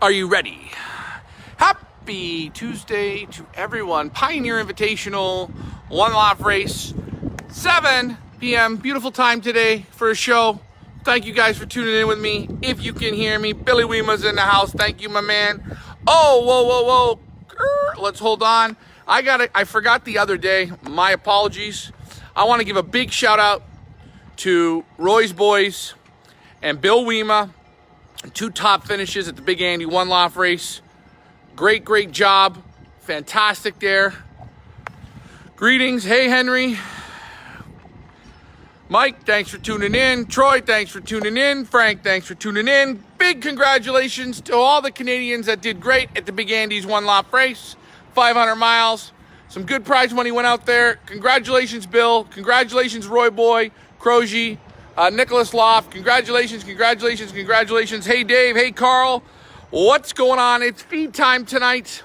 Are you ready? Happy Tuesday to everyone. Pioneer Invitational, one Loft race, 7 p.m. Beautiful time today for a show. Thank you guys for tuning in with me. If you can hear me, Billy Weima's in the house. Thank you, my man. Oh, whoa. Let's hold on. I forgot the other day. My apologies. I want to give a big shout out to Roy's boys and Bill Weima. 2 top finishes at the Big Andy One Loft race. Great job. Fantastic there. Greetings. Hey, Henry. Mike, thanks for tuning in. Troy, thanks for tuning in. Frank, thanks for tuning in. Big congratulations to all the Canadians that did great at the Big Andy's One Loft race. 500 miles. Some good prize money went out there. Congratulations, Bill. Congratulations, Roy Boy, Crogy. Nicholas Loft, congratulations. Hey, Dave. Hey, Carl. What's going on? It's feed time tonight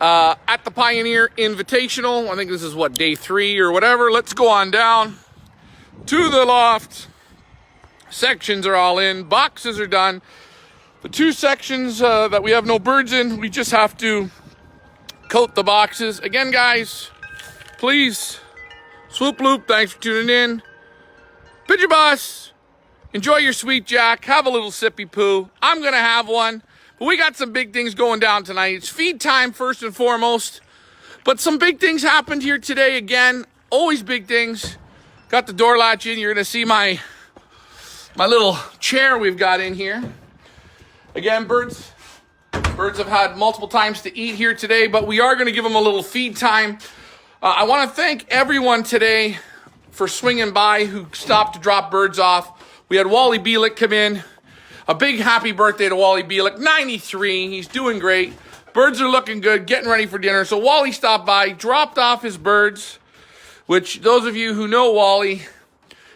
at the Pioneer Invitational. I think this is, day 3 or whatever. Let's go on down to the loft. Sections are all in. Boxes are done. The 2 sections that we have no birds in, we just have to coat the boxes. Again, guys, please, swoop loop, thanks for tuning in. Pigeon Boss, enjoy your sweet jack. Have a little sippy poo. I'm going to have one. But we got some big things going down tonight. It's feed time first and foremost. But some big things happened here today again. Always big things. Got the door latch in. You're going to see my little chair we've got in here. Again, birds have had multiple times to eat here today. But we are going to give them a little feed time. I want to thank everyone today for swinging by who stopped to drop birds off. We had Wally Bielik come in. A big happy birthday to Wally Bielik, 93. He's doing great. Birds are looking good, getting ready for dinner. So Wally stopped by, dropped off his birds, which those of you who know Wally,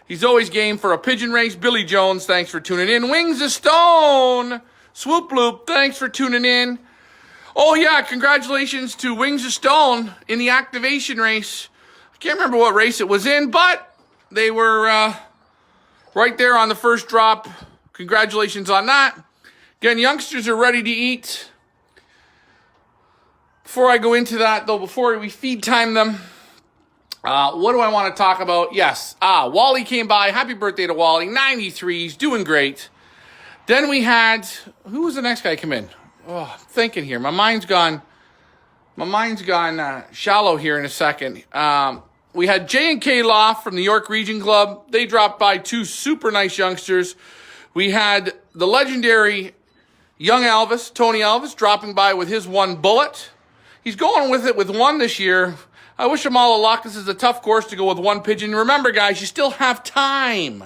he's always game for a pigeon race. Billy Jones, thanks for tuning in. Wings of Stone, Swoop Loop, thanks for tuning in. Oh yeah, congratulations to Wings of Stone in the activation race. Can't remember what race it was in, but they were right there on the first drop. Congratulations on that. Again, youngsters are ready to eat. Before I go into that, though, before we feed time them, what do I want to talk about? Yes, Wally came by. Happy birthday to Wally. 93. He's doing great. Then we had, who was the next guy come in? Oh, I'm thinking here. My mind's gone shallow here in a second. We had J&K Loft from the York Region Club. They dropped by 2 super nice youngsters. We had the legendary young Elvis, Tony Elvis, dropping by with his 1 bullet. He's going with it with 1 this year. I wish him all the luck. This is a tough course to go with 1 pigeon. Remember, guys, you still have time.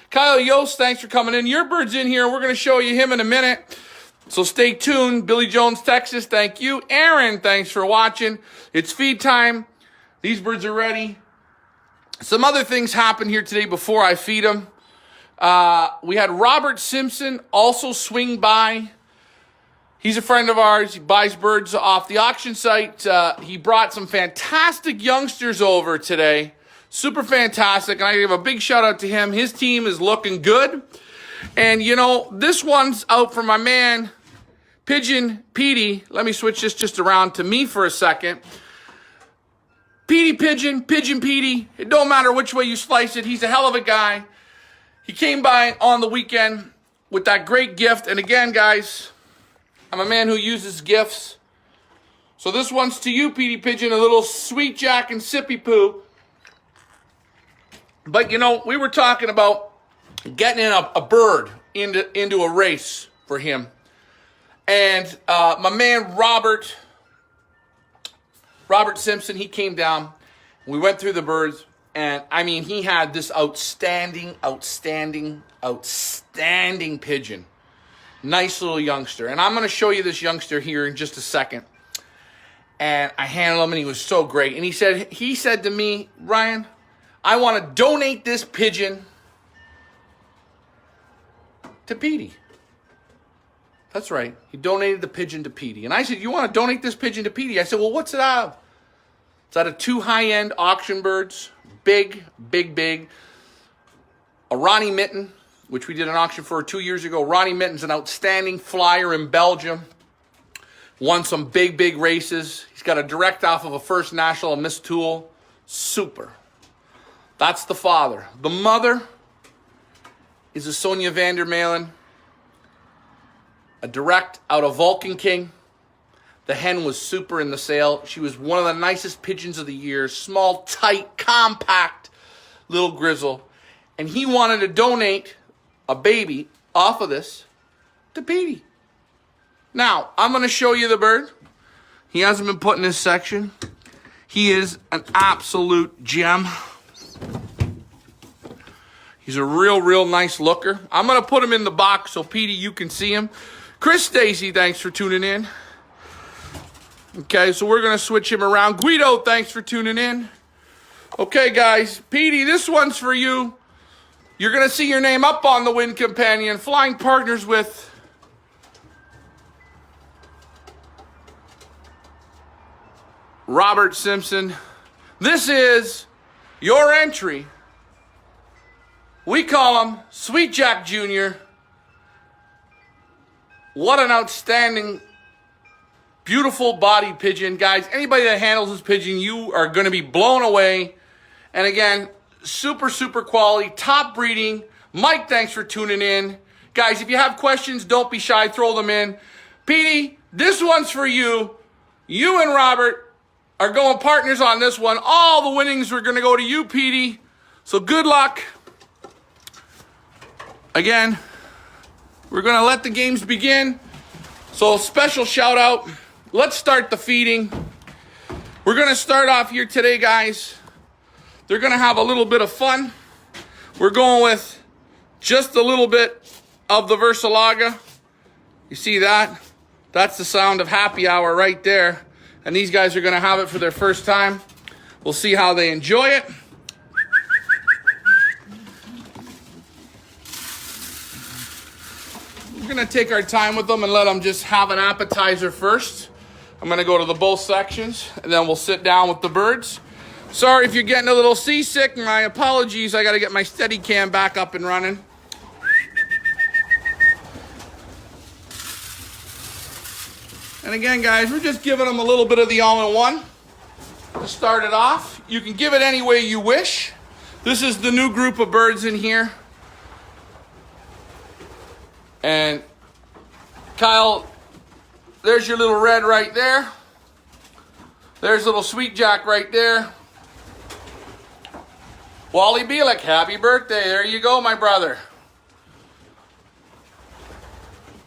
Kyle Yost, thanks for coming in. Your bird's in here. We're going to show you him in a minute. So stay tuned. Billy Jones, Texas, thank you. Aaron, thanks for watching. It's feed time. These birds are ready. Some other things happened here today before I feed them. We had Robert Simpson also swing by. He's a friend of ours. He buys birds off the auction site. He brought some fantastic youngsters over today. Super fantastic. And I give a big shout out to him. His team is looking good. And, this one's out for my man, Pigeon Petey. Let me switch this just around to me for a second. Petey Pigeon Petey. It don't matter which way you slice it. He's a hell of a guy. He came by on the weekend with that great gift. And again, guys, I'm a man who uses gifts. So this one's to you, Petey Pigeon, a little sweet jack and sippy poo. But, we were talking about getting in a bird into a race for him. And my man Robert Simpson, he came down. We went through the birds. And, he had this outstanding pigeon. Nice little youngster. And I'm going to show you this youngster here in just a second. And I handled him, and he was so great. And he said to me, Ryan, I want to donate this pigeon to Petey. That's right. He donated the pigeon to Petey. And I said, you want to donate this pigeon to Petey? I said, well, what's it out of? It's out of 2 high-end auction birds. Big. A Ronnie Mitten, which we did an auction for 2 years ago. Ronnie Mitten's an outstanding flyer in Belgium. Won some big, big races. He's got a direct off of a first national, a Miss Tool. Super. That's the father. The mother is a Sonia Vandermeulen, a direct out of Vulcan King. The hen was super in the sale. She was one of the nicest pigeons of the year. Small, tight, compact little grizzle. And he wanted to donate a baby off of this to Petey. Now, I'm going to show you the bird. He hasn't been put in this section. He is an absolute gem. He's a real, real nice looker. I'm going to put him in the box so, Petey, you can see him. Chris Stacy, thanks for tuning in. Okay, so we're going to switch him around. Guido, thanks for tuning in. Okay, guys, Petey, this one's for you. You're going to see your name up on the Win Companion, flying partners with Robert Simpson. This is your entry. We call him Sweet Jack Jr. What an outstanding, beautiful body pigeon. Guys, anybody that handles this pigeon, you are going to be blown away. And again, super, super quality, top breeding. Mike, thanks for tuning in. Guys, if you have questions, don't be shy, throw them in. Petey, this one's for you. You and Robert are going partners on this one. All the winnings are going to go to you, Petey. So good luck. Again, we're going to let the games begin. So special shout out. Let's start the feeding. We're going to start off here today, guys. They're going to have a little bit of fun. We're going with just a little bit of the Versalaga. You see that? That's the sound of happy hour right there. And these guys are going to have it for their first time. We'll see how they enjoy it. We're going to take our time with them and let them just have an appetizer first. I'm going to go to the both sections, and then we'll sit down with the birds. Sorry if you're getting a little seasick. My apologies. I got to get my Steadicam back up and running. And again, guys, we're just giving them a little bit of the all-in-one to start it off. You can give it any way you wish. This is the new group of birds in here. And Kyle, there's your little red right there. There's little Sweet Jack right there. Wally Bielek, happy birthday. There you go, my brother.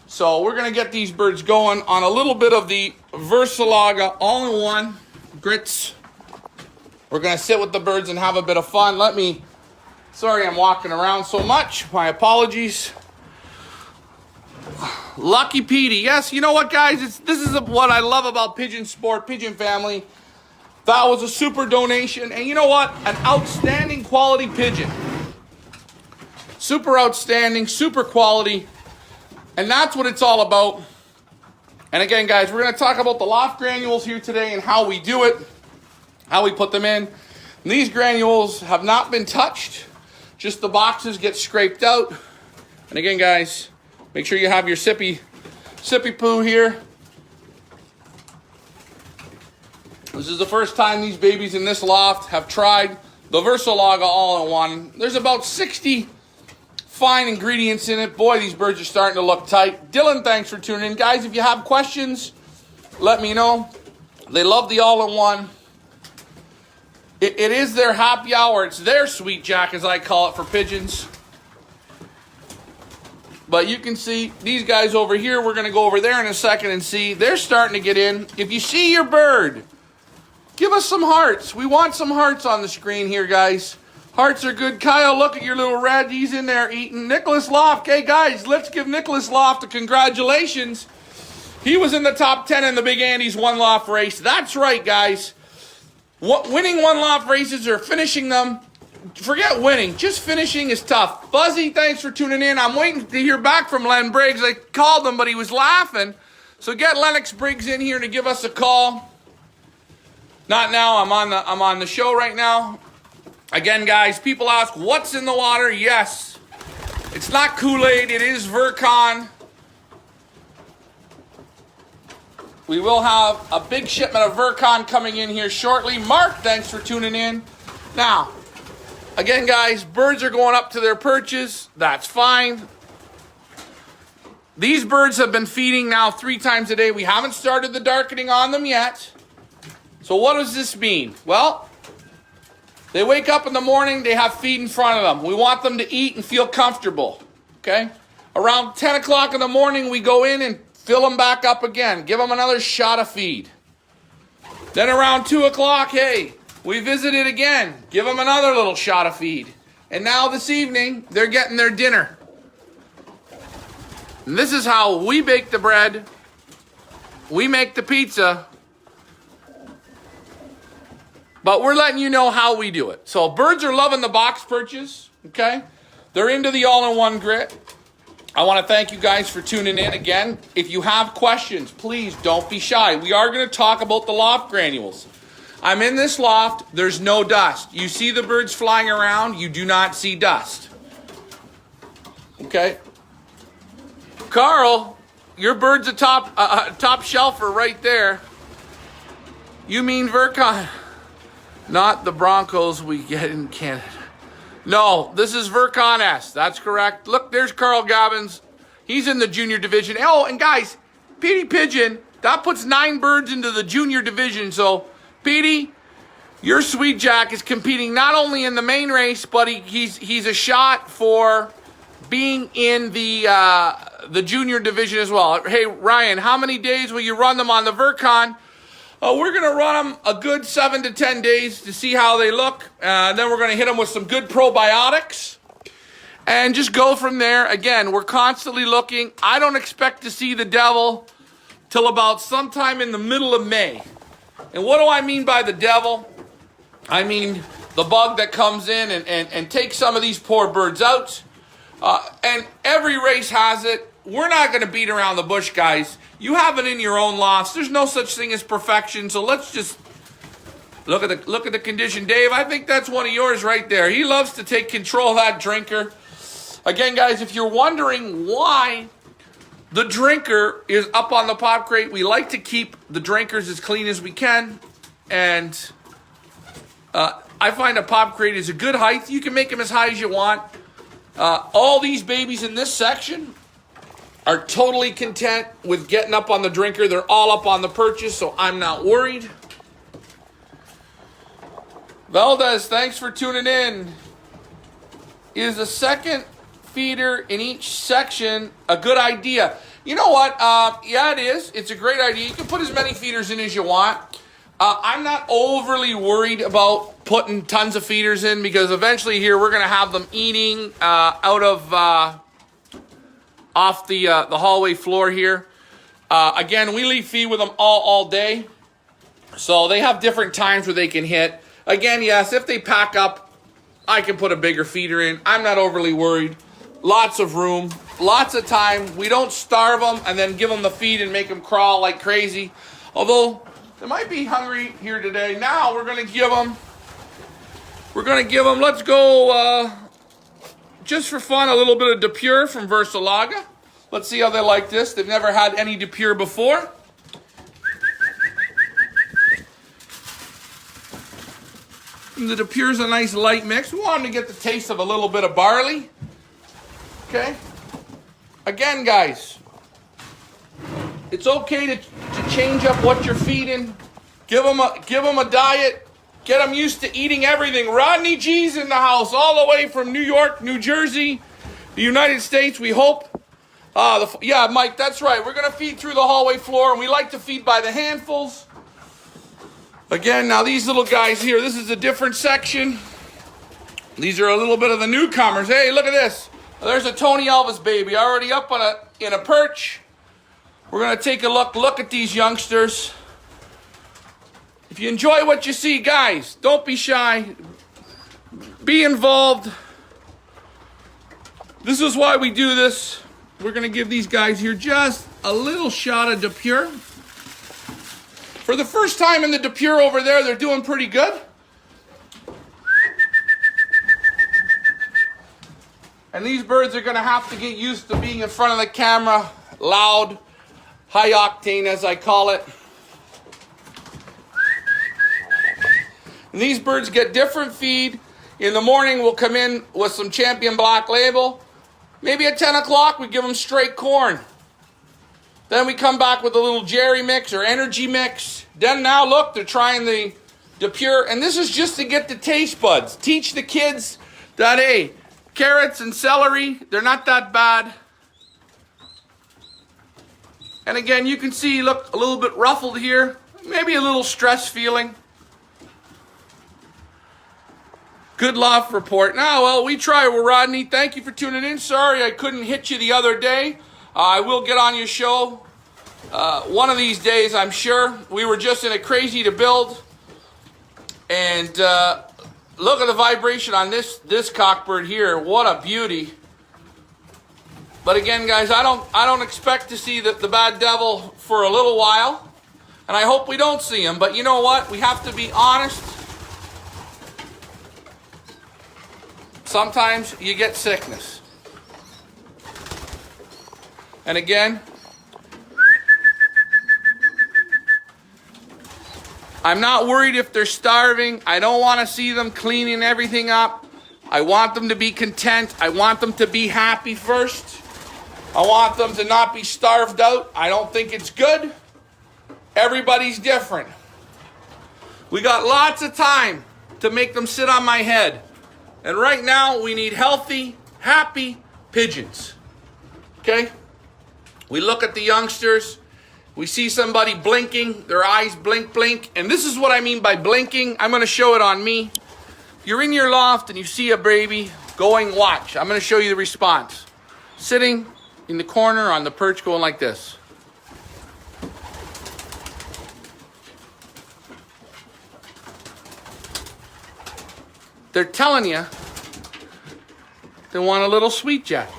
So we're going to get these birds going on a little bit of the Versalaga all-in-one grits. We're going to sit with the birds and have a bit of fun. Sorry I'm walking around so much. My apologies. Lucky Petey. Yes, you know what, guys? This is what I love about pigeon sport, pigeon family. That was a super donation. And you know what? An outstanding quality pigeon. Super outstanding, super quality. And that's what it's all about. And again, guys, we're going to talk about the Loft Granules here today and how we do it, how we put them in. And these granules have not been touched. Just the boxes get scraped out. And again, guys, make sure you have your sippy poo here. This is the first time these babies in this loft have tried the Versalaga all-in-one. There's about 60 fine ingredients in it. Boy, these birds are starting to look tight. Dylan, thanks for tuning in. Guys, if you have questions, let me know. They love the all-in-one. It is their happy hour. It's their Sweet Jack, as I call it, for pigeons. But you can see these guys over here. We're going to go over there in a second and see. They're starting to get in. If you see your bird, give us some hearts. We want some hearts on the screen here, guys. Hearts are good. Kyle, look at your little red. He's in there eating. Nicholas Loft. Hey, guys, let's give Nicholas Loft a congratulations. He was in the top 10 in the Big Andy's one loft race. That's right, guys. Winning one loft races or finishing them, forget winning. Just finishing is tough. Buzzy, thanks for tuning in. I'm waiting to hear back from Len Briggs. I called him, but he was laughing. So get Lennox Briggs in here to give us a call. Not now. I'm on the show right now. Again, guys, people ask, what's in the water? Yes. It's not Kool-Aid, it is Virkon. We will have a big shipment of Virkon coming in here shortly. Mark, thanks for tuning in. Now, again, guys, birds are going up to their perches. That's fine. These birds have been feeding now 3 times a day. We haven't started the darkening on them yet. So what does this mean? Well, they wake up in the morning, they have feed in front of them. We want them to eat and feel comfortable, okay? Around 10 o'clock in the morning, we go in and fill them back up again. Give them another shot of feed. Then around 2 o'clock, hey, we visit it again. Give them another little shot of feed. And now this evening, they're getting their dinner. And this is how we bake the bread. We make the pizza. But we're letting you know how we do it. So birds are loving the box perches, okay? They're into the all-in-one grit. I want to thank you guys for tuning in again. If you have questions, please don't be shy. We are going to talk about the loft granules. I'm in this loft. There's no dust. You see the birds flying around. You do not see dust. Okay? Carl, your bird's a top shelfer right there. You mean Virkon? Not the Broncos we get in Canada. No, this is Virkon S. That's correct. Look, there's Carl Gabbins. He's in the junior division. Oh, and guys, Petey Pigeon, that puts 9 birds into the junior division. So, Petey, your Sweet Jack is competing not only in the main race, but he's a shot for being in the junior division as well. Hey, Ryan, how many days will you run them on the Virkon? We're going to run them a good 7 to 10 days to see how they look. Then we're going to hit them with some good probiotics and just go from there. Again, we're constantly looking. I don't expect to see the devil till about sometime in the middle of May. And what do I mean by the devil? I mean the bug that comes in and takes some of these poor birds out. And every race has it. We're not going to beat around the bush, guys. You have it in your own lofts. There's no such thing as perfection. So let's just look at the condition. Dave, I think that's one of yours right there. He loves to take control of that drinker. Again, guys, if you're wondering why the drinker is up on the pop crate, we like to keep the drinkers as clean as we can. And I find a pop crate is a good height. You can make them as high as you want. All these babies in this section are totally content with getting up on the drinker. They're all up on the Perches, so I'm not worried. Valdez, thanks for tuning in. Is a second feeder in each section a good idea? You know what? Yeah, it is. It's a great idea. You can put as many feeders in as you want. I'm not overly worried about putting tons of feeders in because eventually here we're going to have them eating out of off the hallway floor here. Again, we leave feed with them all day. So they have different times where they can hit. Again, yes, if they pack up, I can put a bigger feeder in. I'm not overly worried. Lots of room, lots of time. We don't starve them and then give them the feed and make them crawl like crazy. Although they might be hungry here today. Now we're going to give them, let's go, just for fun, a little bit of DePure from Versalaga. Let's see how they like this. They've never had any DePure before. And the DePure's a nice light mix. We want them to get the taste of a little bit of barley. Okay? Again, guys, it's okay to change up what you're feeding. Give them a diet. Get them used to eating everything. Rodney G's in the house, all the way from New York, New Jersey, the United States, we hope. Yeah, Mike, that's right. We're going to feed through the hallway floor, and we like to feed by the handfuls. Again, now these little guys here, this is a different section. These are a little bit of the newcomers. Hey, look at this. There's a Tony Elvis baby already up in a perch. We're going to take a look at these youngsters. If you enjoy what you see, guys, don't be shy. Be involved. This is why we do this. We're going to give these guys here just a little shot of DePure. For the first time in the DePure over there, they're doing pretty good. And these birds are going to have to get used to being in front of the camera, loud, high octane as I call it. And these birds get different feed. In the morning we'll come in with some Champion Black Label. Maybe at 10 o'clock we give them straight corn. Then we come back with a little Jerry mix or energy mix. Then now look, they're trying the Pure. And this is just to get the taste buds. Teach the kids that, hey, carrots and celery, they're not that bad. And again, you can see, look, a little bit ruffled here. Maybe a little stress feeling. Good loft report. Now, well, we try. We're Rodney. Thank you for tuning in. Sorry I couldn't hit you the other day. I will get on your show one of these days, I'm sure. We were just in a crazy to build. And look at the vibration on this cockbird here. What a beauty. But again, guys, I don't expect to see the bad devil for a little while. And I hope we don't see him. But you know what? We have to be honest. Sometimes you get sickness. And again, I'm not worried if they're starving. I don't want to see them cleaning everything up. I want them to be content. I want them to be happy first. I want them to not be starved out. I don't think it's good. Everybody's different. We got lots of time to make them sit on my head. And right now, we need healthy, happy pigeons. Okay? We look at the youngsters. We see somebody blinking. Their eyes blink, blink. And this is what I mean by blinking. I'm going to show it on me. If you're in your loft and you see a baby, going watch. I'm going to show you the response. Sitting in the corner on the perch going like this. They're telling you they want a little sweet jack.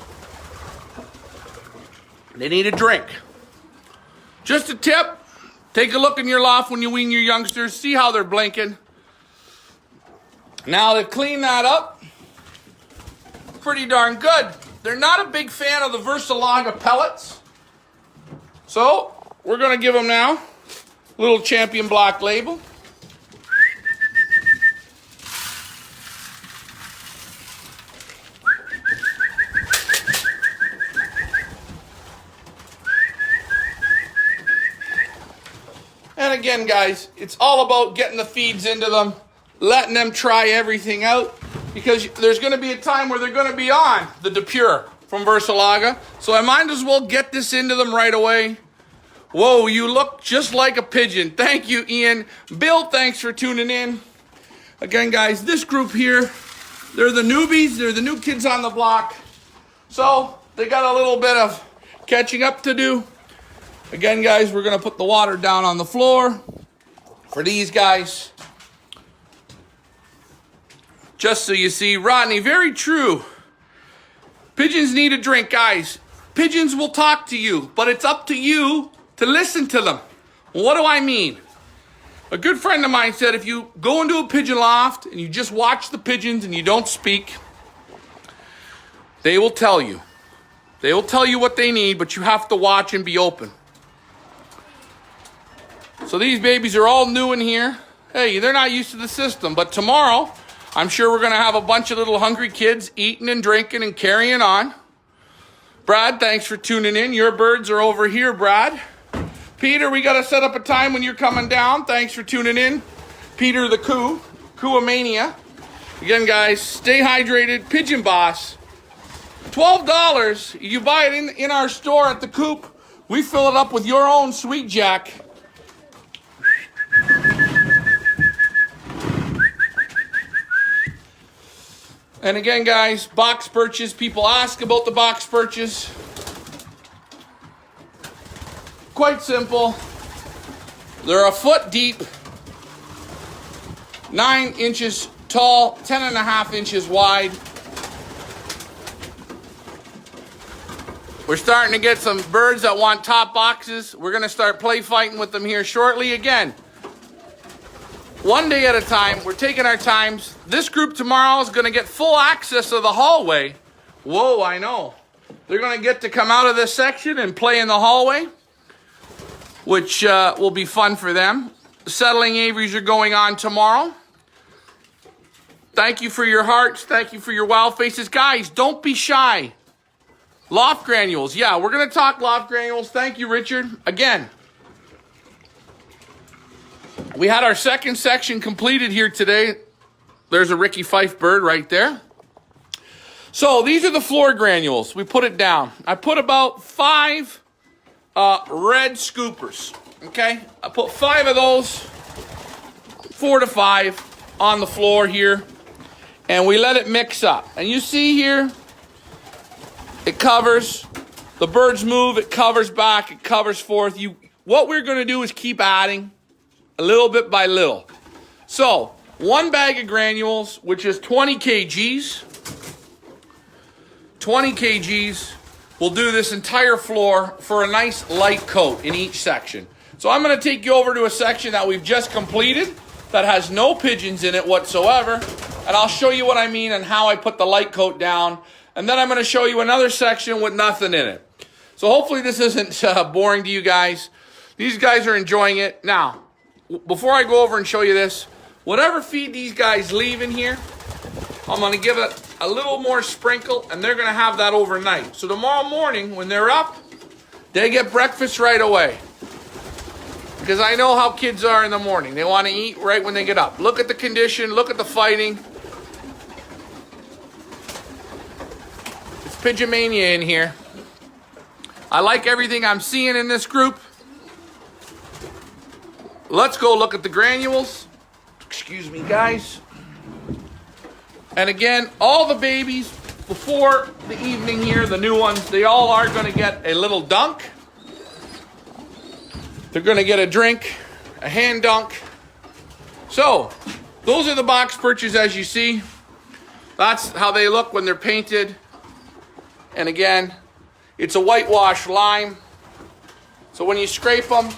They need a drink. Just a tip, take a look in your loft when you wean your youngsters, see how they're blinking. Now to clean that up, pretty darn good. They're not a big fan of the Versalaga pellets. So we're gonna give them now a little Champion Black Label. And again, guys, it's all about getting the feeds into them, letting them try everything out, because there's going to be a time where they're going to be on the Pure from Versalaga. So I might as well get this into them right away. Whoa, you look just like a pigeon. Thank you, Ian. Bill, thanks for tuning in. Again, guys, this group here, they're the newbies. They're the new kids on the block. So they got a little bit of catching up to do. Again, guys, we're going to put the water down on the floor for these guys. Just so you see, Rodney, very true. Pigeons need a drink, guys. Pigeons will talk to you, but it's up to you to listen to them. What do I mean? A good friend of mine said if you go into a pigeon loft and you just watch the pigeons and you don't speak, they will tell you. They will tell you what they need, but you have to watch and be open. So these babies are all new in here. Hey, they're not used to the system. But tomorrow, I'm sure we're going to have a bunch of little hungry kids eating and drinking and carrying on. Brad, thanks for tuning in. Your birds are over here, Brad. Peter, we got to set up a time when you're coming down. Thanks for tuning in. Peter the Coo-a-mania. Again, guys, stay hydrated. Pigeon Boss. $12. You buy it in our store at the Coop. We fill it up with your own Sweet Jack. And again, guys, box perches. People ask about the box perches. Quite simple. They're a foot deep, 9 inches tall, 10.5 inches wide. We're starting to get some birds that want top boxes. We're going to start play fighting with them here shortly. Again, one day at a time. We're taking our times. This group tomorrow is going to get full access to the hallway Whoa, I know. They're going to get to come out of this section and play in the hallway, which will be fun for them. The settling aviaries are going on tomorrow. Thank you for your hearts. Thank you for your wow faces. Guys, don't be shy. Loft Granules. Yeah, we're going to talk Loft Granules. Thank you, Richard. Again, we had our second section completed here today. There's a Ricky Fife bird right there. So these are the floor granules. We put it down. I put about 5 red scoopers. Okay? I put 5 of those, 4 to 5, on the floor here. And we let it mix up. And you see here, it covers. The birds move, it covers back, it covers forth. What we're going to do is keep adding a little bit by little. So, 1 bag of granules, which is 20 kgs. 20 kgs will do this entire floor for a nice light coat in each section. So I'm going to take you over to a section that we've just completed that has no pigeons in it whatsoever. And I'll show you what I mean and how I put the light coat down. And then I'm going to show you another section with nothing in it. So hopefully this isn't boring to you guys. These guys are enjoying it. Now, before I go over and show you this, whatever feed these guys leave in here, I'm going to give it a little more sprinkle, and they're going to have that overnight. So tomorrow morning, when they're up, they get breakfast right away. Because I know how kids are in the morning. They want to eat right when they get up. Look at the condition. Look at the fighting. It's pigeon mania in here. I like everything I'm seeing in this group. Let's go look at the granules. Excuse me, guys. And again, all the babies before the evening here, the new ones, they all are going to get a little dunk. They're going to get a drink, a hand dunk. So, those are the box perches as you see. That's how they look when they're painted. And again, it's a whitewash lime. So when you scrape them,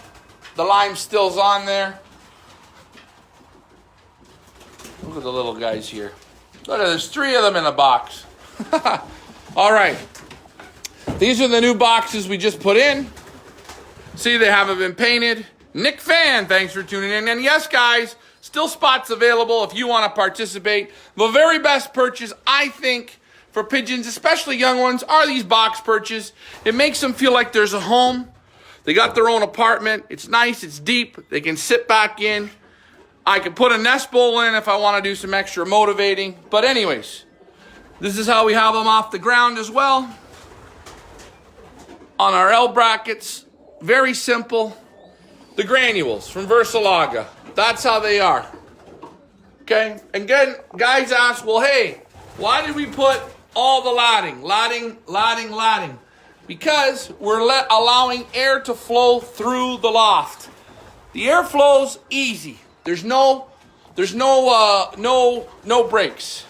the lime still's on there. Look at the little guys here. Look, there's 3 of them in a box. All right. These are the new boxes we just put in. See, they haven't been painted. Nick Fan, thanks for tuning in. And yes, guys, still spots available if you want to participate. The very best perches, I think, for pigeons, especially young ones, are these box perches. It makes them feel like there's a home. They got their own apartment. It's nice. It's deep. They can sit back in. I can put a nest bowl in if I want to do some extra motivating. But anyways, this is how we have them off the ground as well. On our L brackets, very simple. The granules from Versalaga. That's how they are. Okay? Again, guys ask, well, hey, why did we put all the latting? Because we're allowing air to flow through the loft. The air flows easy. There's no breaks.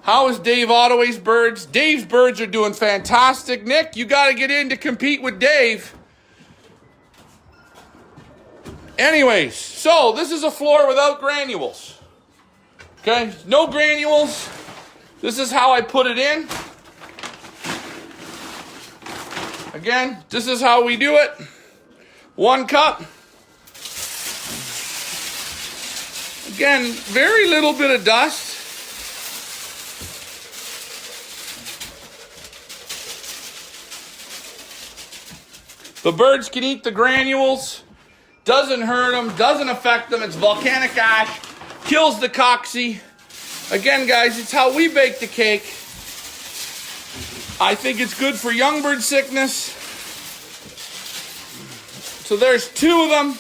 How is Dave Ottaway's birds? Dave's birds are doing fantastic. Nick, you got to get in to compete with Dave. Anyways, so this is a floor without granules. Okay, no granules. This is how I put it in. Again, this is how we do it. 1 cup. Again, very little bit of dust. The birds can eat the granules. Doesn't hurt them, doesn't affect them. It's volcanic ash. Kills the cocci. Again, guys, it's how we bake the cake. I think it's good for young bird sickness. So there's 2 of them.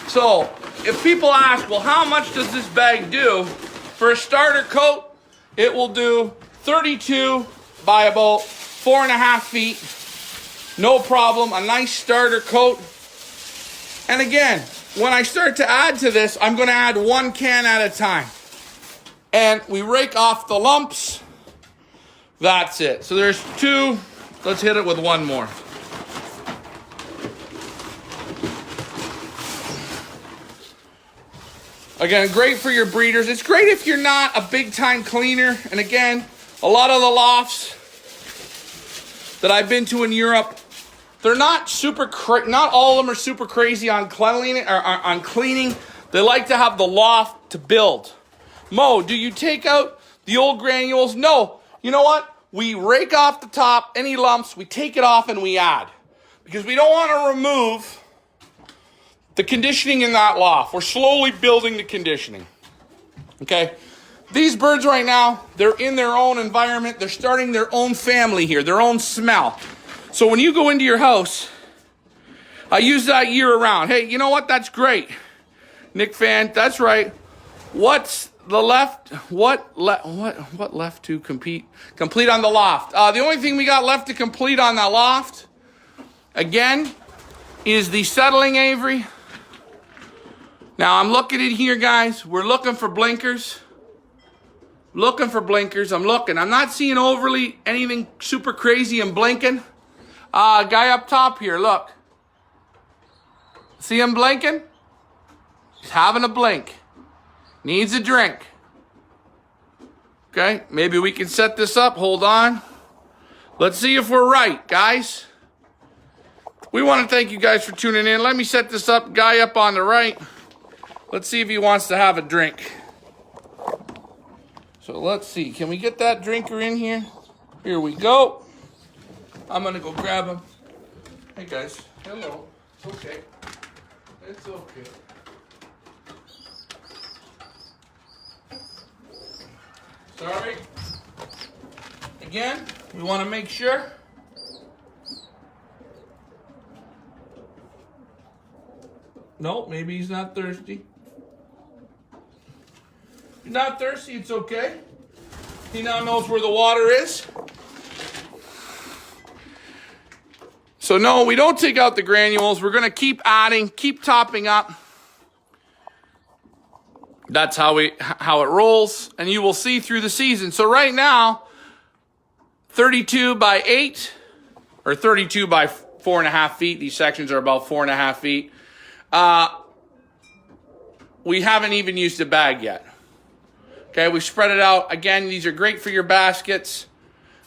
So if people ask, well, how much does this bag do? For a starter coat, it will do 32 by about 4.5 feet. No problem, a nice starter coat. And again, when I start to add to this, I'm going to add 1 can at a time. And we rake off the lumps. That's it. So there's 2. Let's hit it with 1 more. Again, great for your breeders. It's great if you're not a big-time cleaner. And again, a lot of the lofts that I've been to in Europe, they're not not all of them are super crazy on cleanliness or on cleaning. They like to have the loft to build. Mo, do you take out the old granules? No. You know what? We rake off the top, any lumps, we take it off and we add. Because we don't want to remove the conditioning in that loft. We're slowly building the conditioning. Okay? These birds right now, they're in their own environment. They're starting their own family here, their own smell. So when you go into your house, I use that year round. Hey, you know what? That's great. Nick Fan, that's right. What's the left? What left to complete on the loft? The only thing we got left to complete on that loft, again, is the settling aviary. Now I'm looking at here, guys. We're looking for blinkers. Looking for blinkers. I'm looking. I'm not seeing overly anything super crazy and blinking. Guy up top here, look. See him blinking? He's having a blink. Needs a drink. Okay, maybe we can set this up. Hold on. Let's see if we're right, guys. We want to thank you guys for tuning in. Let me set this up. Guy up on the right. Let's see if he wants to have a drink. So let's see. Can we get that drinker in here? Here we go. I'm going to go grab him. Hey, guys. Hello. It's okay. It's okay. Sorry. Again, we want to make sure. No, maybe he's not thirsty. If you're not thirsty, it's okay. He now knows where the water is. So no, we don't take out the granules. We're going to keep adding, keep topping up. That's how it rolls, and you will see through the season. So right now, 32 by 8, or 32 by 4.5 feet. These sections are about 4.5 feet. We haven't even used a bag yet. Okay, we spread it out. Again, these are great for your baskets.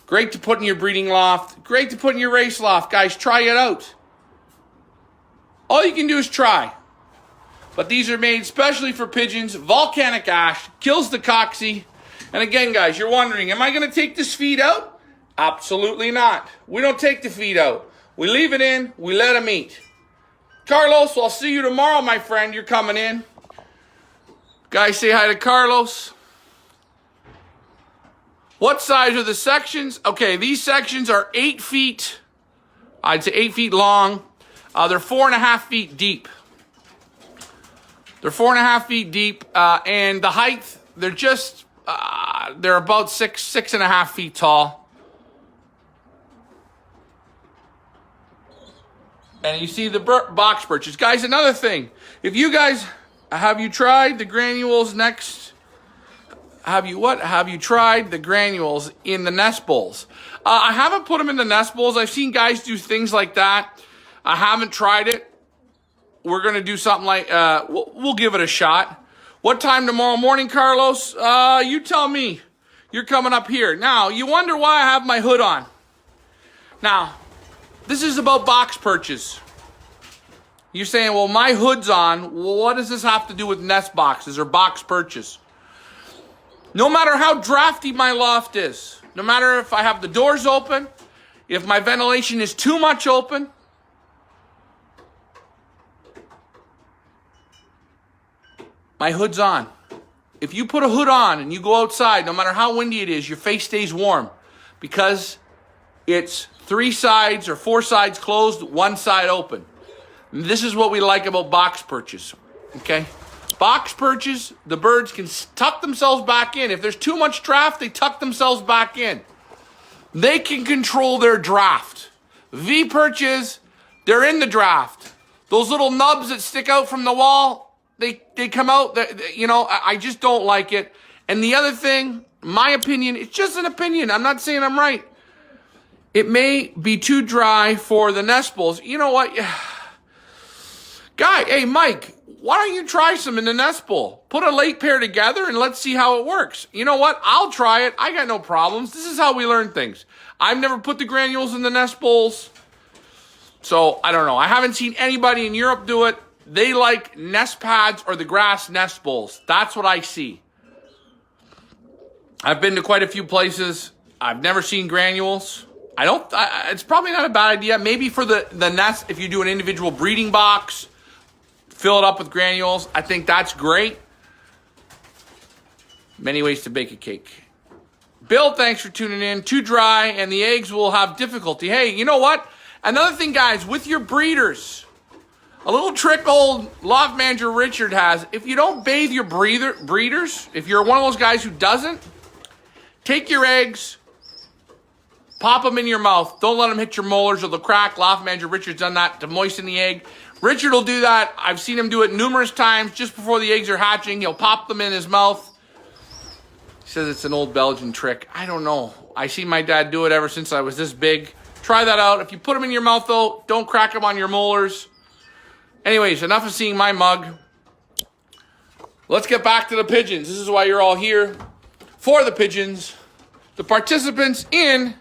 Great to put in your breeding loft. Great to put in your race loft. Guys, try it out. All you can do is try. But these are made specially for pigeons. Volcanic ash kills the cocci. And again, guys, you're wondering, am I going to take this feed out? Absolutely not. We don't take the feed out. We leave it in. We let them eat. Carlos, I'll see you tomorrow, my friend. You're coming in. Guys, say hi to Carlos. What size are the sections? Okay, these sections are 8 feet. I'd say 8 feet long. They're 4.5 feet deep. They're 4.5 feet deep, and the height, they're about 6.5 feet tall. And you see the box perches. Guys, another thing. If you guys, have you tried the granules next? Have you tried the granules in the nest bowls? I haven't put them in the nest bowls. I've seen guys do things like that. I haven't tried it. We're going to do something like, we'll give it a shot. What time tomorrow morning, Carlos? You tell me. You're coming up here. Now, you wonder why I have my hood on. Now, this is about box perches. You're saying, well, my hood's on. Well, what does this have to do with nest boxes or box perches? No matter how drafty my loft is, no matter if I have the doors open, if my ventilation is too much open, my hood's on. If you put a hood on and you go outside, no matter how windy it is, your face stays warm because it's 3 sides or 4 sides closed, 1 side open. And this is what we like about box perches, okay? Box perches, the birds can tuck themselves back in. If there's too much draft, they tuck themselves back in. They can control their draft. V perches, they're in the draft. Those little nubs that stick out from the wall, they come out. You know, I just don't like it. And the other thing, my opinion, it's just an opinion. I'm not saying I'm right. It may be too dry for the nest bowls. You know what? Guy, hey, Mike, why don't you try some in the nest bowl? Put a late pair together and let's see how it works. You know what? I'll try it. I got no problems. This is how we learn things. I've never put the granules in the nest bowls. So, I don't know. I haven't seen anybody in Europe do it. They like nest pads or the grass nest bowls. That's what I see. I've been to quite a few places. I've never seen granules. It's probably not a bad idea. Maybe for the nest, if you do an individual breeding box, fill it up with granules. I think that's great. Many ways to bake a cake. Bill, thanks for tuning in. Too dry and the eggs will have difficulty. Hey, you know what? Another thing, guys, with your breeders, a little trick old Loft Manager Richard has, if you don't bathe your breeders, if you're one of those guys who doesn't, take your eggs, pop them in your mouth. Don't let them hit your molars or they'll crack. Loft Manager Richard's done that to moisten the egg. Richard will do that. I've seen him do it numerous times just before the eggs are hatching. He'll pop them in his mouth. He says it's an old Belgian trick. I don't know. I see my dad do it ever since I was this big. Try that out. If you put them in your mouth, though, don't crack them on your molars. Anyways, enough of seeing my mug. Let's get back to the pigeons. This is why you're all here. For the pigeons, the participants in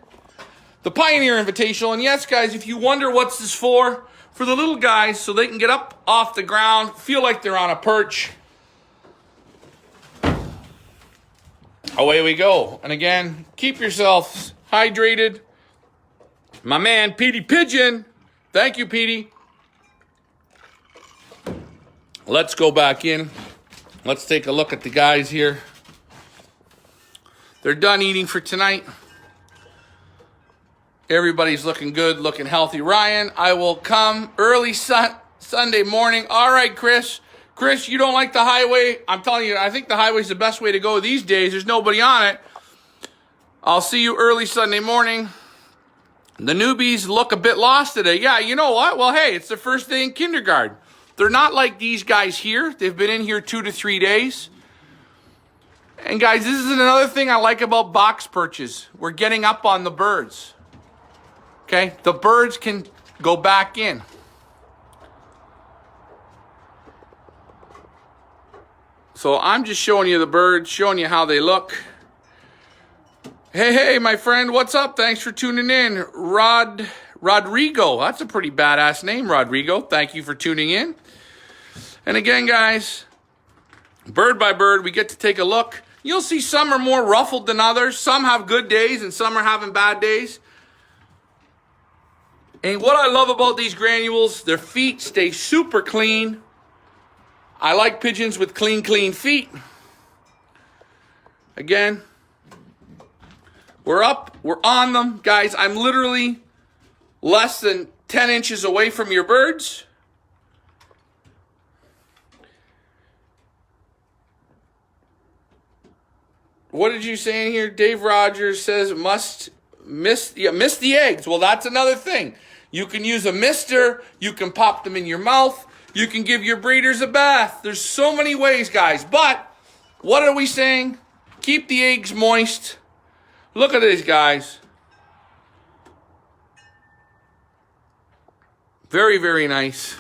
the Pioneer Invitational. And yes, guys, if you wonder what's this for the little guys so they can get up off the ground, feel like they're on a perch. Away we go. And again, keep yourselves hydrated. My man, Petey Pigeon. Thank you, Petey. Let's go back in. Let's take a look at the guys here. They're done eating for tonight. Everybody's looking good, looking healthy. Ryan, I will come early Sunday morning. All right, Chris. Chris, you don't like the highway? I'm telling you, I think the highway's the best way to go these days. There's nobody on it. I'll see you early Sunday morning. The newbies look a bit lost today. Yeah, you know what? Well, hey, it's the first day in kindergarten. They're not like these guys here. They've been in here 2 to 3 days. And guys, this is another thing I like about box perches. We're getting up on the birds. Okay? The birds can go back in. So I'm just showing you the birds, showing you how they look. Hey, my friend, what's up? Thanks for tuning in. Rodrigo, that's a pretty badass name, Rodrigo. Thank you for tuning in. And again, guys, bird by bird, we get to take a look. You'll see some are more ruffled than others. Some have good days and some are having bad days. And what I love about these granules, their feet stay super clean. I like pigeons with clean feet. Again, we're up, we're on them. Guys, I'm literally less than 10 inches away from your birds. What did you say in here? Dave Rogers says miss the eggs. Well, that's another thing. You can use a mister. You can pop them in your mouth. You can give your breeders a bath. There's so many ways, guys. But what are we saying? Keep the eggs moist. Look at these guys. Very, very nice.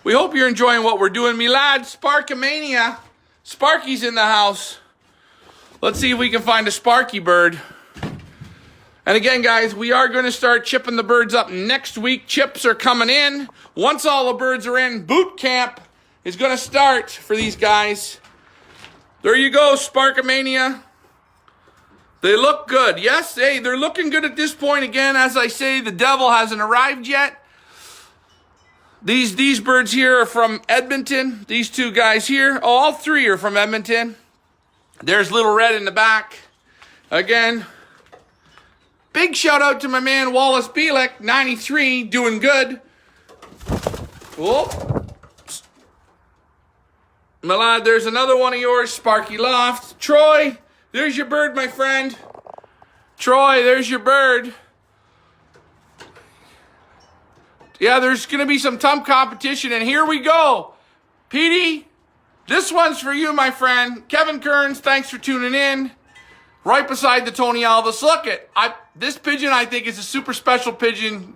We hope you're enjoying what we're doing. Me lad, Sparkamania. Sparky's in the house. Let's see if we can find a Sparky bird. And again, guys, we are going to start chipping the birds up next week. Chips are coming in. Once all the birds are in, boot camp is going to start for these guys. There you go, Sparkamania. They look good. Yes, hey, they're looking good at this point. Again, as I say, the devil hasn't arrived yet. These birds here are from Edmonton. These two guys here, all three are from Edmonton. There's Little Red in the back. Again, big shout out to my man Wallace Bielek, 93, doing good. Whoop. My lad, there's another one of yours, Sparky Loft. Troy, there's your bird, my friend. Troy, there's your bird. Yeah, there's going to be some tough competition, and here we go. Petey, this one's for you, my friend. Kevin Kearns, thanks for tuning in. Right beside the Tony Alvis. Look it. This pigeon, I think, is a super special pigeon.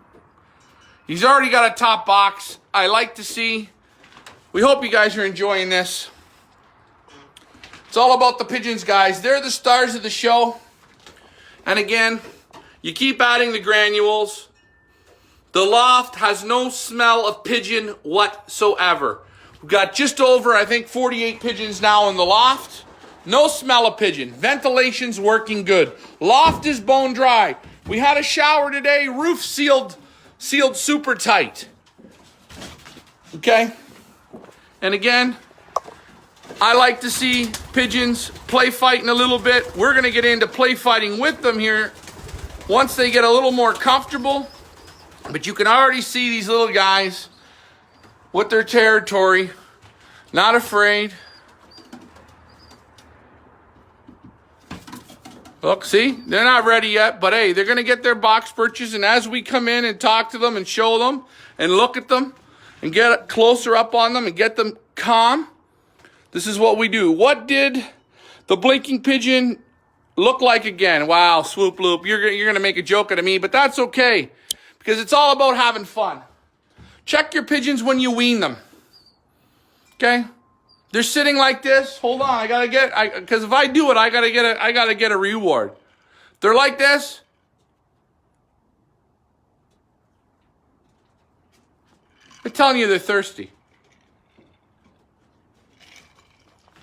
He's already got a top box. I like to see. We hope you guys are enjoying this. It's all about the pigeons, guys. They're the stars of the show. And again, you keep adding the granules. The loft has no smell of pigeon whatsoever. We've got just over, I think, 48 pigeons now in the loft. No smell of pigeon. Ventilation's working good. Loft is bone dry. We had a shower today. Roof sealed super tight. Okay? And again, I like to see pigeons play fighting a little bit. We're going to get into play fighting with them here once they get a little more comfortable. But you can already see these little guys with their territory, not afraid. Look, see, they're not ready yet, but hey, they're going to get their box perches, and as we come in and talk to them and show them and look at them and get closer up on them and get them calm, this is what we do. What did the blinking pigeon look like again? Wow, swoop loop, you're going to make a joke out of me, but that's okay, because it's all about having fun. Check your pigeons when you wean them, okay? They're sitting like this. Hold on, because if I do it, I gotta get a reward. They're like this. I'm telling you, they're thirsty.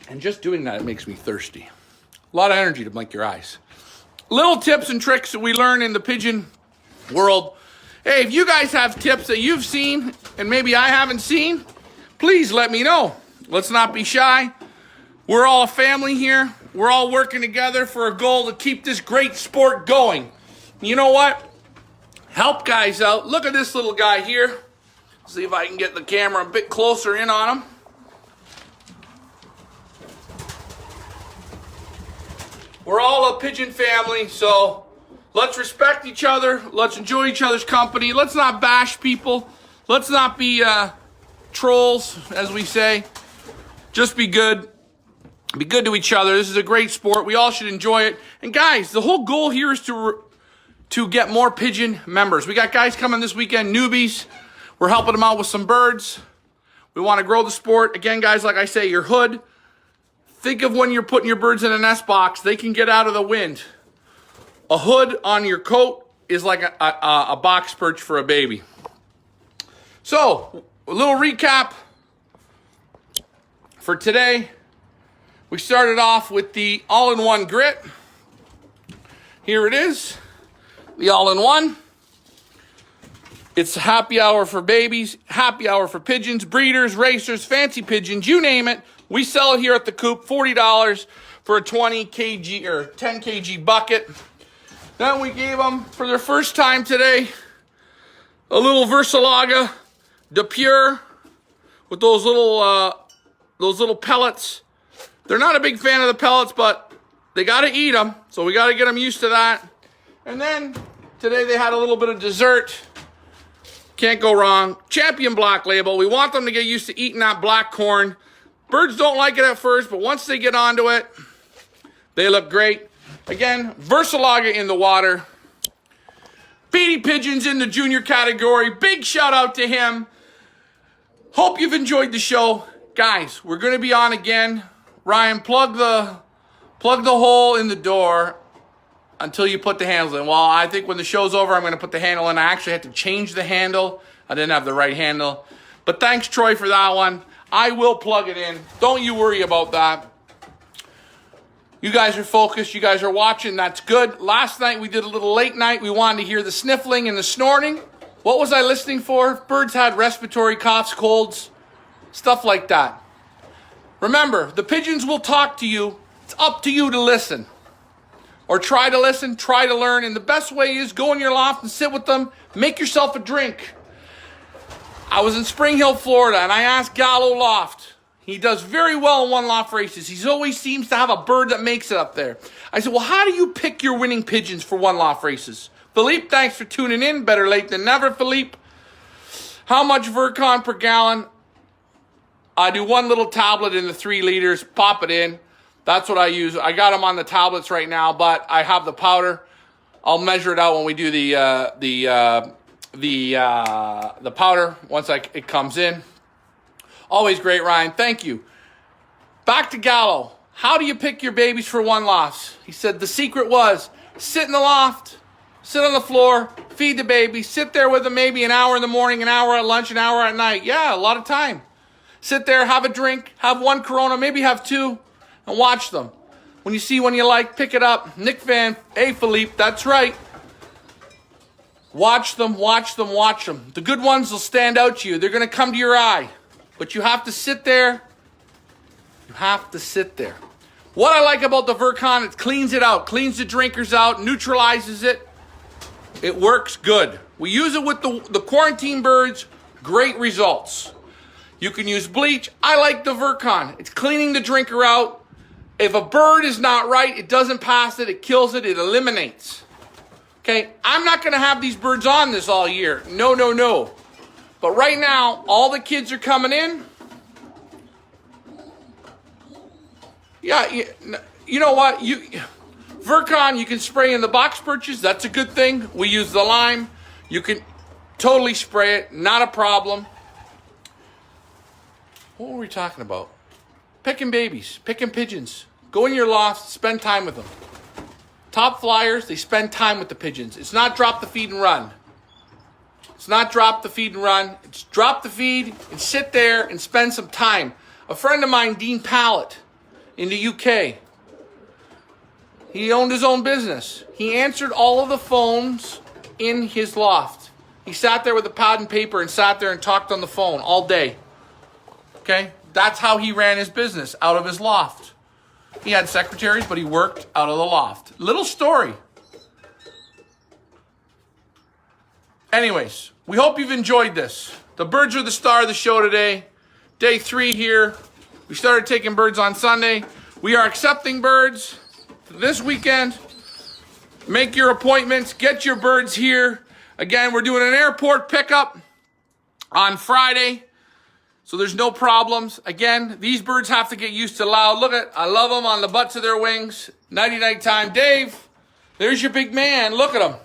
And just doing that, it makes me thirsty. A lot of energy to blink your eyes. Little tips and tricks that we learn in the pigeon world. Hey, if you guys have tips that you've seen and maybe I haven't seen, please let me know. Let's not be shy. We're all a family here. We're all working together for a goal to keep this great sport going. You know what? Help guys out. Look at this little guy here. See if I can get the camera a bit closer in on him. We're all a pigeon family, so let's respect each other. Let's enjoy each other's company. Let's not bash people. Let's not be trolls, as we say. Just be good. Be good to each other. This is a great sport. We all should enjoy it. And guys, the whole goal here is to get more pigeon members. We got guys coming this weekend, newbies. We're helping them out with some birds. We want to grow the sport. Again, guys, like I say, your hood. Think of when you're putting your birds in a nest box. They can get out of the wind. A hood on your coat is like a box perch for a baby. So, a little recap. For today, we started off with the all-in-one grit. Here it is, the all-in-one. It's happy hour for babies, happy hour for pigeons, breeders, racers, fancy pigeons, you name it. We sell it here at the coop, $40 for a 20 kg or 10 kg bucket. Then we gave them, for their first time today, a little Versalaga de Pure with those little pellets. They're not a big fan of the pellets, but they got to eat them, so we got to get them used to that. And then today they had a little bit of dessert. Can't go wrong. Champion Black Label. We want them to get used to eating that black corn. Birds don't like it at first, but once they get onto it, they look great. Again, Versalaga in the water. Petey Pigeons in the junior category. Big shout out to him. Hope you've enjoyed the show. Guys, we're going to be on again. Ryan, plug the hole in the door until you put the handles in. Well, I think when the show's over, I'm going to put the handle in. I actually had to change the handle. I didn't have the right handle. But thanks, Troy, for that one. I will plug it in. Don't you worry about that. You guys are focused. You guys are watching. That's good. Last night, we did a little late night. We wanted to hear the sniffling and the snorting. What was I listening for? Birds had respiratory coughs, colds, stuff like that. Remember, the pigeons will talk to you. It's up to you to listen. Or try to listen, try to learn. And the best way is go in your loft and sit with them. Make yourself a drink. I was in Spring Hill, Florida, and I asked Gallo Loft. He does very well in one loft races. He always seems to have a bird that makes it up there. I said, well, how do you pick your winning pigeons for one loft races? Philippe, thanks for tuning in. Better late than never, Philippe. How much Vercon per gallon? I do one little tablet in the 3 liters, pop it in. That's what I use. I got them on the tablets right now, but I have the powder. I'll measure it out when we do the powder once it comes in. Always great, Ryan. Thank you. Back to Gallo. How do you pick your babies for one loft? He said the secret was sit in the loft, sit on the floor, feed the baby, sit there with them maybe an hour in the morning, an hour at lunch, an hour at night. Yeah, a lot of time. Sit there, have a drink, have one Corona, maybe have two, and watch them. When you see one you like, pick it up. Nick Van, hey Philippe, that's right. Watch them, watch them, watch them. The good ones will stand out to you. They're going to come to your eye. But you have to sit there. You have to sit there. What I like about the Virkon, it cleans it out, cleans the drinkers out, neutralizes it. It works good. We use it with the quarantine birds. Great results. You can use bleach. I like the Virkon. It's cleaning the drinker out. If a bird is not right, it doesn't pass it, it kills it, it eliminates. Okay, I'm not going to have these birds on this all year. No, no, no. But right now, all the kids are coming in. Yeah, you know what? Virkon, you can spray in the box perches. That's a good thing. We use the lime. You can totally spray it. Not a problem. What were we talking about? Picking babies, picking pigeons. Go in your loft, spend time with them. Top flyers, they spend time with the pigeons. It's not drop the feed and run. It's not drop the feed and run. It's drop the feed and sit there and spend some time. A friend of mine, Dean Pallett, in the UK, he owned his own business. He answered all of the phones in his loft. He sat there with a pad and paper and sat there and talked on the phone all day. Okay? That's how he ran his business, out of his loft. He had secretaries, but he worked out of the loft. Little story. Anyways, we hope you've enjoyed this. The birds are the star of the show today. Day 3 here. We started taking birds on Sunday. We are accepting birds this weekend. Make your appointments. Get your birds here. Again, we're doing an airport pickup on Friday. So there's no problems. Again, these birds have to get used to loud. Look at, I love them on the butts of their wings. Nighty-night time. Dave, there's your big man. Look at him.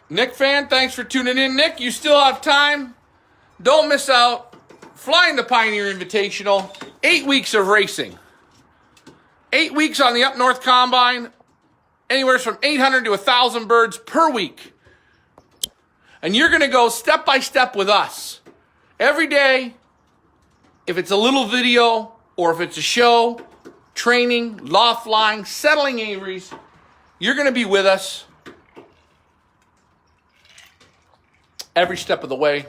Nick Fan, thanks for tuning in. Nick, you still have time. Don't miss out. Flying the Pioneer Invitational. 8 weeks of racing. 8 weeks on the Up North Combine. Anywhere from 800 to 1,000 birds per week. And you're going to go step by step with us. Every day, if it's a little video or if it's a show, training, loft flying, settling aviaries, you're going to be with us every step of the way.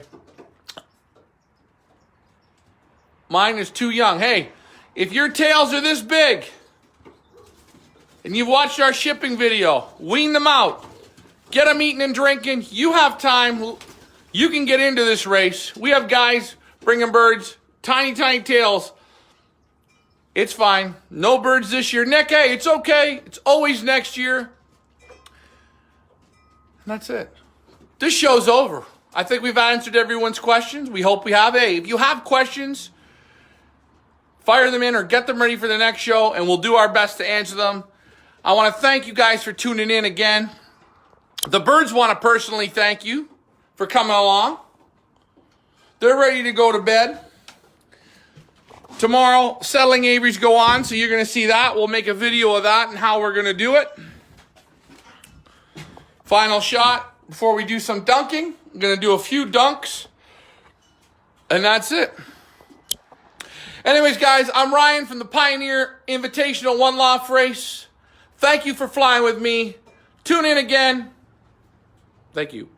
Mine is too young. Hey, if your tails are this big and you've watched our shipping video, wean them out. Get them eating and drinking. You have time. You can get into this race. We have guys bringing birds, tiny, tiny tails. It's fine. No birds this year. Nick, hey, it's okay. It's always next year. And that's it. This show's over. I think we've answered everyone's questions. We hope we have. Hey, if you have questions, fire them in or get them ready for the next show, and we'll do our best to answer them. I want to thank you guys for tuning in again. The birds want to personally thank you for coming along. They're ready to go to bed. Tomorrow, settling aviaries go on, so you're going to see that. We'll make a video of that and how we're going to do it. Final shot before we do some dunking. I'm going to do a few dunks, and that's it. Anyways, guys, I'm Ryan from the Pioneer Invitational One Loft Race. Thank you for flying with me. Tune in again. Thank you.